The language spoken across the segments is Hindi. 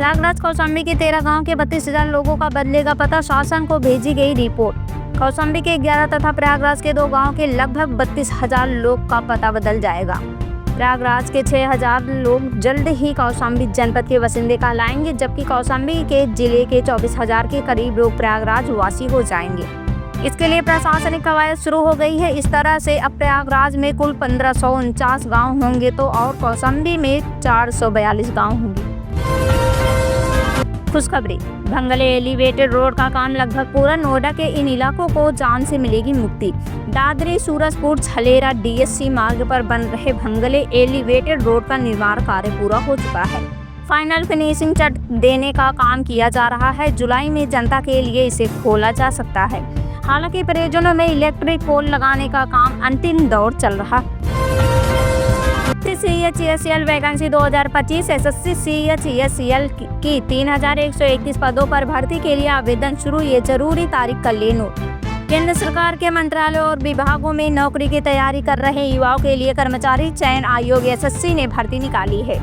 प्रयागराज कौशाम्बी के 13 गांव के 32,000 लोगों का बदलेगा पता, शासन को भेजी गई रिपोर्ट। कौशाम्बी के 11 तथा प्रयागराज के 2 गांव के लगभग 32,000 लोग का पता बदल जाएगा। प्रयागराज के 6,000 लोग जल्द ही कौशाम्बी जनपद के बासिंदे कहलाएंगे, जबकि कौशाम्बी के जिले के 24,000 के करीब लोग प्रयागराज वासी हो जाएंगे। इसके लिए प्रशासनिक कवायद शुरू हो गई है। इस तरह से अब प्रयागराज में कुल 1549 गांव होंगे तो और कौशाम्बी में 442 गांव होंगे। खुशखबरी, भंगले एलिवेटेड रोड का काम लगभग पूरा। नोएडा के इन इलाकों को जान से मिलेगी मुक्ति। दादरी सूरजपुर छलेरा DSC मार्ग पर बन रहे भंगले एलिवेटेड रोड का निर्माण कार्य पूरा हो चुका है। फाइनल फिनिशिंग टच देने का काम किया जा रहा है। जुलाई में जनता के लिए इसे खोला जा सकता है। हालांकि परियोजनाओं में इलेक्ट्रिक पोल लगाने का काम अंतिम दौर चल रहा है। CHESL वैकेंसी 2025 SSC CHESL की 3,131 पदों पर भर्ती के लिए आवेदन शुरू। ये जरूरी तारीख कर ले नोट। केंद्र सरकार के मंत्रालयों और विभागों में नौकरी की तैयारी कर रहे युवाओं के लिए कर्मचारी चयन आयोग SSC ने भर्ती निकाली है।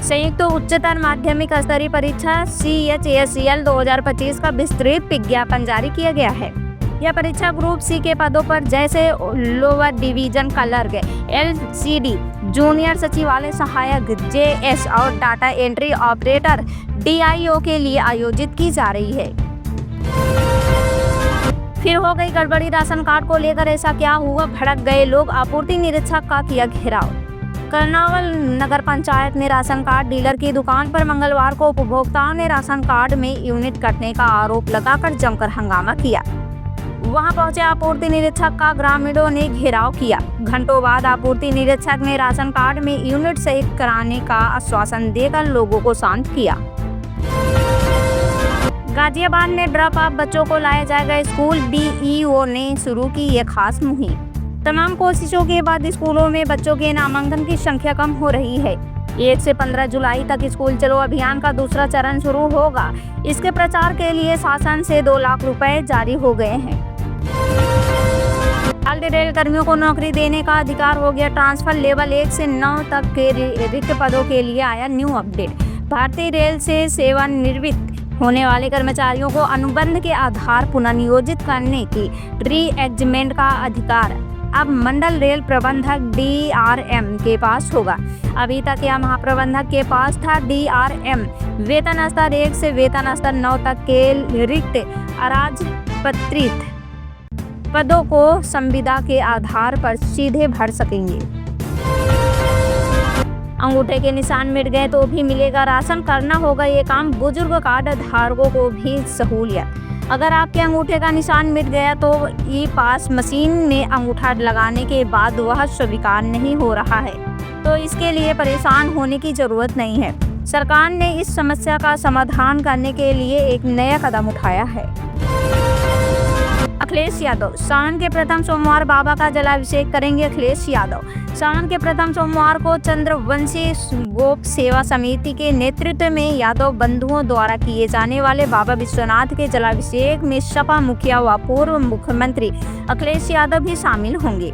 संयुक्त उच्चतर माध्यमिक स्तरीय परीक्षा CHESL 2025 का विस्तृत विज्ञापन जारी किया गया है। यह परीक्षा ग्रुप C के पदों पर जैसे lower division clerk, LCD, junior सचिवालय सहायक, JS और डाटा एंट्री ऑपरेटर DIO के लिए आयोजित की जा रही है। फिर हो गई गड़बड़ी राशन कार्ड को लेकर, ऐसा क्या हुआ? भड़क गए लोग, आपूर्ति निरीक्षक का किया घेराव। कर्नावल नगर पंचायत में राशन कार्ड डीलर की दुकान पर मंगलवार को उपभोक्ताओं ने राशन कार्ड में यूनिट कटने का आरोप लगाकर जमकर हंगामा किया। वहां पहुंचे आपूर्ति निरीक्षक का ग्रामीणों ने घेराव किया। घंटों बाद आपूर्ति निरीक्षक ने राशन कार्ड में यूनिट सही कराने का आश्वासन देकर लोगों को शांत किया। गाजियाबाद में ड्रॉप ऑफ बच्चों को लाया जाएगा स्कूल। BEO ने शुरू की ये खास मुहिम। तमाम कोशिशों के बाद स्कूलों में बच्चों के नामांकन की संख्या कम हो रही है। 1 से 15 जुलाई तक स्कूल चलो अभियान का दूसरा चरण शुरू होगा। इसके प्रचार के लिए शासन से 2 लाख रुपए जारी हो गए हैं। रेल कर्मियों को नौकरी देने का अधिकार हो गया ट्रांसफर। लेवल 1 से 9 तक के रिक्त पदों के लिए आया न्यू अपडेट। भारतीय रेल से सेवानिवृत्त होने वाले कर्मचारियों को अनुबंध के आधार पुनर्नियोजित करने की री-एग्रीमेंट का अधिकार अब मंडल रेल प्रबंधक DRM के पास होगा। अभी तक यह महाप्रबंधक के पास था। DRM वेतन स्तर 1 से वेतन स्तर 9 तक के रिक्त अराजपत्रित पदों को संविदा के आधार पर सीधे भर सकेंगे। अंगूठे के निशान मिट गए तो भी मिलेगा राशन। करना होगा ये काम बुजुर्ग कार्ड धारकों को भी सहूलियत। अगर आपके अंगूठे का निशान मिट गया तो ई-पास मशीन में अंगूठा लगाने के बाद वह स्वीकार नहीं हो रहा है, तो इसके लिए परेशान होने की जरूरत नहीं है। सरकार ने इस समस्या का समाधान करने के लिए एक नया कदम उठाया है। अखिलेश यादव सावन के प्रथम सोमवार बाबा का जलाभिषेक करेंगे। अखिलेश यादव सावन के प्रथम सोमवार को चंद्रवंशी गोप सेवा समिति के नेतृत्व में यादव बंधुओं द्वारा किए जाने वाले बाबा विश्वनाथ के जलाभिषेक में सपा मुखिया व पूर्व मुख्यमंत्री अखिलेश यादव भी शामिल होंगे।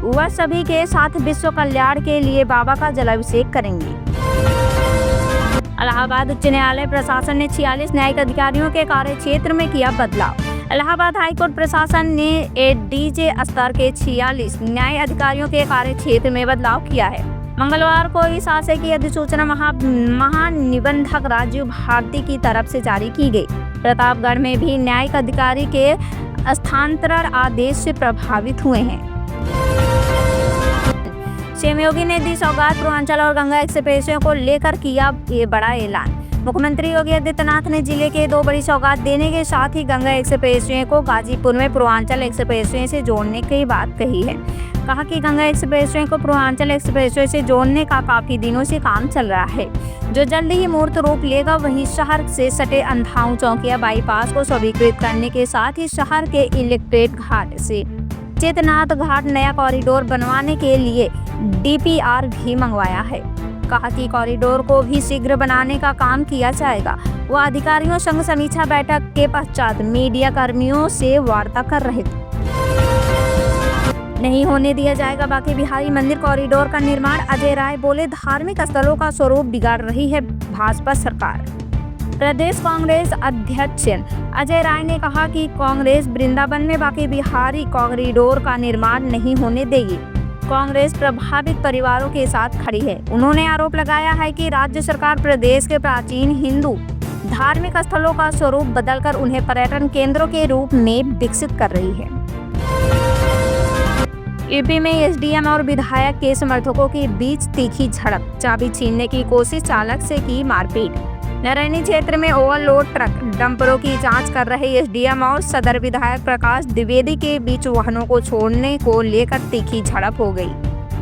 वह सभी के साथ विश्व कल्याण के लिए बाबा का जलाभिषेक करेंगे। इलाहाबाद उच्च न्यायालय प्रशासन ने 46 न्यायिक अधिकारियों के कार्यक्षेत्र में किया बदलाव। इलाहाबाद हाईकोर्ट प्रशासन ने ADJ स्तर के 46 न्याय अधिकारियों के कार्यक्षेत्र में बदलाव किया है। मंगलवार को इस आशय की अधिसूचना महानिबंधक राजीव भारती की तरफ से जारी की गई। प्रतापगढ़ में भी न्यायिक अधिकारी के स्थानांतरण आदेश से प्रभावित हुए हैं। सीएम योगी ने दी सौगात। पूर्वांचल और गंगा एक्सप्रेसवे को लेकर किया ये बड़ा ऐलान। मुख्यमंत्री योगी आदित्यनाथ ने जिले के 2 बड़ी सौगात देने के साथ ही गंगा एक्सप्रेसवे को गाजीपुर में पूर्वांचल एक्सप्रेसवे से जोड़ने की बात कही है। कहा कि गंगा एक्सप्रेसवे को पूर्वांचल एक्सप्रेसवे से जोड़ने का काफी दिनों से काम चल रहा है, जो जल्द ही मूर्त रूप लेगा। वहीं शहर से सटे अंधाऊ चौकिया बाईपास को स्वीकृत करने के साथ ही शहर के इलेक्ट्रेट घाट से चेतनाथ घाट नया कॉरिडोर बनवाने के लिए DPR भी मंगवाया है। कहा कि कॉरिडोर को भी शीघ्र बनाने का काम किया जाएगा। वह अधिकारियों संग समीक्षा बैठक के पश्चात मीडिया कर्मियों से वार्ता कर रहे थे। नहीं होने दिया जाएगा बांके बिहारी मंदिर कॉरिडोर का निर्माण। अजय राय बोले, धार्मिक स्थलों का स्वरूप बिगाड़ रही है भाजपा सरकार। प्रदेश कांग्रेस अध्यक्ष अजय राय ने कहा कि कांग्रेस वृंदावन में बाकी बिहारी कॉरिडोर का निर्माण नहीं होने देगी। कांग्रेस प्रभावित परिवारों के साथ खड़ी है। उन्होंने आरोप लगाया है कि राज्य सरकार प्रदेश के प्राचीन हिंदू धार्मिक स्थलों का स्वरूप बदलकर उन्हें पर्यटन केंद्रों के रूप में विकसित कर रही है। यूपी में एसडीएम और विधायक के समर्थकों के बीच तीखी झड़प, चाबी छीनने की कोशिश, चालक से की मारपीट। नारायणी क्षेत्र में ओवरलोड ट्रक डंपरों की जांच कर रहे एसडीएम और सदर विधायक प्रकाश द्विवेदी के बीच वाहनों को छोड़ने को लेकर तीखी झड़प हो गई।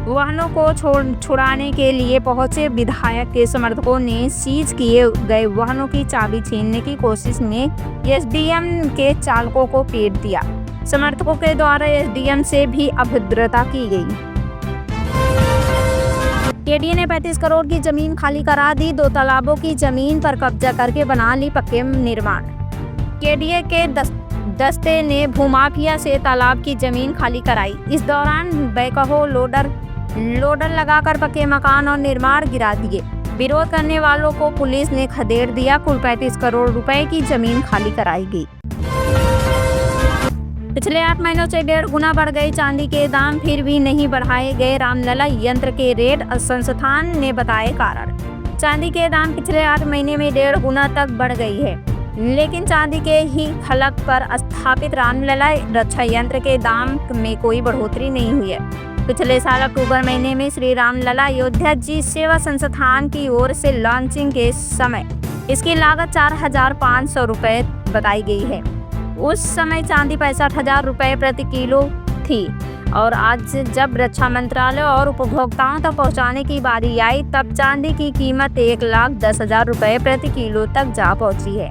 वाहनों को छुड़ाने के लिए पहुंचे विधायक के समर्थकों ने सीज किए गए वाहनों की चाबी छीनने की कोशिश में एसडीएम के चालकों को पीट दिया। समर्थकों के द्वारा एसडीएम से भी अभद्रता की गई। केडीए ने 35 करोड़ की जमीन खाली करा दी। 2 तालाबों की जमीन पर कब्जा करके बना ली पक्के निर्माण। केडीए के दस्ते ने भूमाफिया से तालाब की जमीन खाली कराई। इस दौरान बैकहो लोडर लगाकर पक्के मकान और निर्माण गिरा दिए। विरोध करने वालों को पुलिस ने खदेड़ दिया। कुल 35 करोड़ रुपए की जमीन खाली कराई गई। पिछले 8 महीनों से 1.5 गुना बढ़ गए चांदी के दाम, फिर भी नहीं बढ़ाए गए रामलला यंत्र के रेट। संस्थान ने बताए कारण। चांदी के दाम पिछले 8 महीने में 1.5 गुना तक बढ़ गई है, लेकिन चांदी के ही खलक पर स्थापित रामलला रक्षा यंत्र के दाम में कोई बढ़ोतरी नहीं हुई है। पिछले साल अक्टूबर महीने में श्री रामलला अयोध्या जी सेवा संस्थान की ओर से लॉन्चिंग के समय इसकी लागत 4,500 रुपये बताई गई है। उस समय चांदी 65,000 रुपये प्रति किलो थी और आज जब रक्षा मंत्रालय और उपभोक्ताओं तक पहुंचाने की बारी आई, तब चांदी की कीमत 1,10,000 रुपये प्रति किलो तक जा पहुंची है।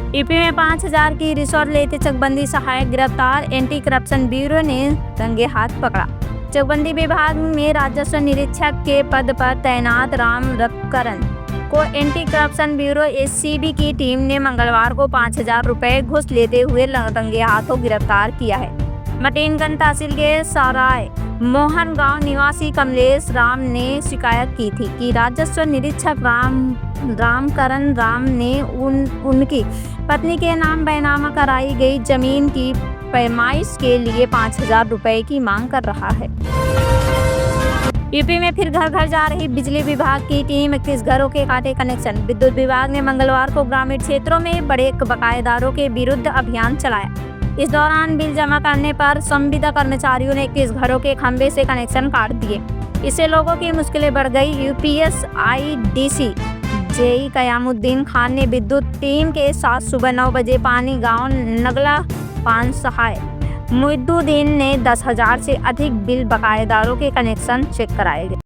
यूपी में 5,000 की रिश्वत लेते चकबंदी सहायक गिरफ्तार। एंटी करप्शन ब्यूरो ने रंगे हाथ पकड़ा। चकबंदी विभाग में राजस्व निरीक्षक के पद पर तैनात राम रत्करन को एंटी करप्शन ब्यूरो एसीबी की टीम ने मंगलवार को 5,000 रुपये घूस लेते हुए रंगे हाथों गिरफ्तार किया है। मटीनगंज तहसील के सराय मोहन गांव निवासी कमलेश राम ने शिकायत की थी कि राजस्व निरीक्षक रामकरण राम ने उनकी पत्नी के नाम बैनामा कराई गई जमीन की पैमाइश के लिए 5,000 रुपये की मांग कर रहा है। यूपी में फिर घर घर जा रही बिजली विभाग की टीम। 21 घरों के काटे कनेक्शन। विद्युत विभाग ने मंगलवार को ग्रामीण क्षेत्रों में बड़े बकायेदारों के विरुद्ध अभियान चलाया। इस दौरान बिल जमा करने पर संविदा कर्मचारियों ने 21 घरों के खंभे से कनेक्शन काट दिए। इससे लोगों की मुश्किलें बढ़ गई। UPS IDC JE Qayamuddin Khan ने विद्युत टीम के साथ सुबह 9 बजे पानी गांव नगला पान सहाय मुइद्दुद्दीन ने 10,000 से अधिक बिल बकायेदारों के कनेक्शन चेक कराए गए।